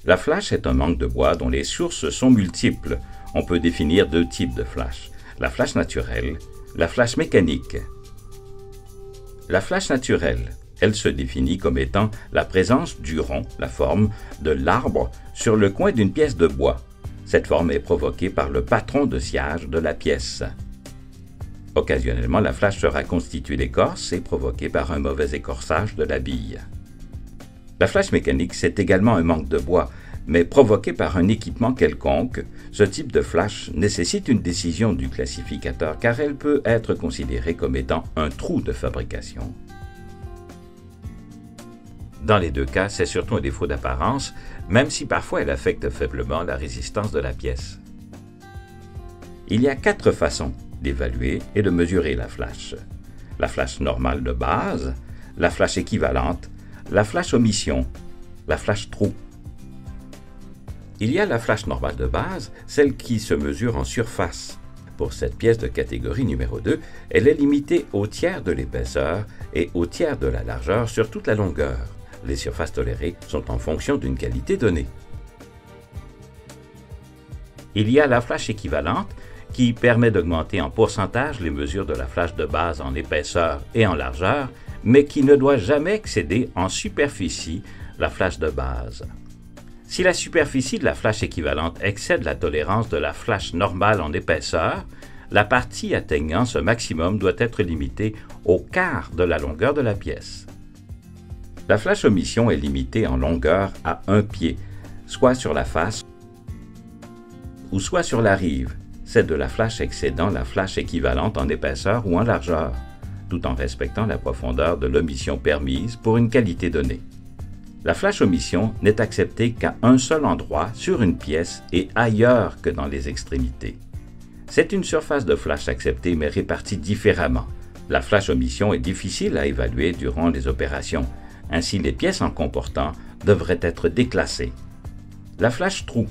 La flash est un manque de bois dont les sources sont multiples. On peut définir deux types de flash. La flash naturelle, la flash mécanique. La flash naturelle, elle se définit comme étant la présence du rond, la forme de l'arbre, sur le coin d'une pièce de bois. Cette forme est provoquée par le patron de sciage de la pièce. Occasionnellement, la flash sera constituée d'écorce et provoquée par un mauvais écorçage de la bille. La flash mécanique, c'est également un manque de bois, mais provoqué par un équipement quelconque. Ce type de flash nécessite une décision du classificateur car elle peut être considérée comme étant un trou de fabrication. Dans les deux cas, c'est surtout un défaut d'apparence, même si parfois elle affecte faiblement la résistance de la pièce. Il y a 4 façons d'évaluer et de mesurer la flash. La flash normale de base, la flash équivalente, la flash omission, la flash trou. Il y a la flash normale de base, celle qui se mesure en surface. Pour cette pièce de catégorie numéro 2, elle est limitée au tiers de l'épaisseur et au tiers de la largeur sur toute la longueur. Les surfaces tolérées sont en fonction d'une qualité donnée. Il y a la flash équivalente qui permet d'augmenter en pourcentage les mesures de la flash de base en épaisseur et en largeur, mais qui ne doit jamais excéder en superficie la flash de base. Si la superficie de la flash équivalente excède la tolérance de la flash normale en épaisseur, la partie atteignant ce maximum doit être limitée au quart de la longueur de la pièce. La flash omission est limitée en longueur à 1 pied, soit sur la face ou soit sur la rive, celle de la flash excédant la flash équivalente en épaisseur ou en largeur, tout en respectant la profondeur de l'omission permise pour une qualité donnée. La flash omission n'est acceptée qu'à un seul endroit sur une pièce et ailleurs que dans les extrémités. C'est une surface de flash acceptée mais répartie différemment. La flash omission est difficile à évaluer durant les opérations, ainsi les pièces en comportant devraient être déclassées. La flash trou.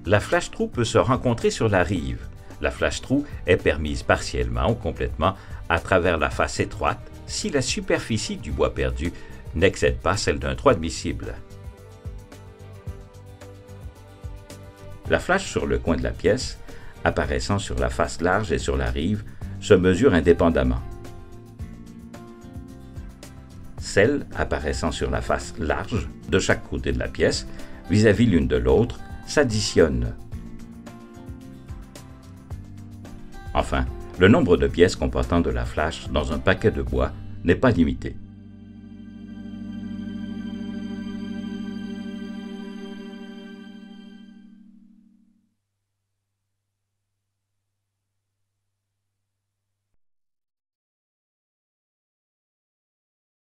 La flash trou peut se rencontrer sur la rive. La flash trou est permise partiellement ou complètement à travers la face étroite si la superficie du bois perdu n'excède pas celle d'un trou admissible. La flash sur le coin de la pièce, apparaissant sur la face large et sur la rive, se mesure indépendamment. Celles apparaissant sur la face large de chaque côté de la pièce, vis-à-vis l'une de l'autre, s'additionnent. Enfin, le nombre de pièces comportant de la flash dans un paquet de bois n'est pas limité.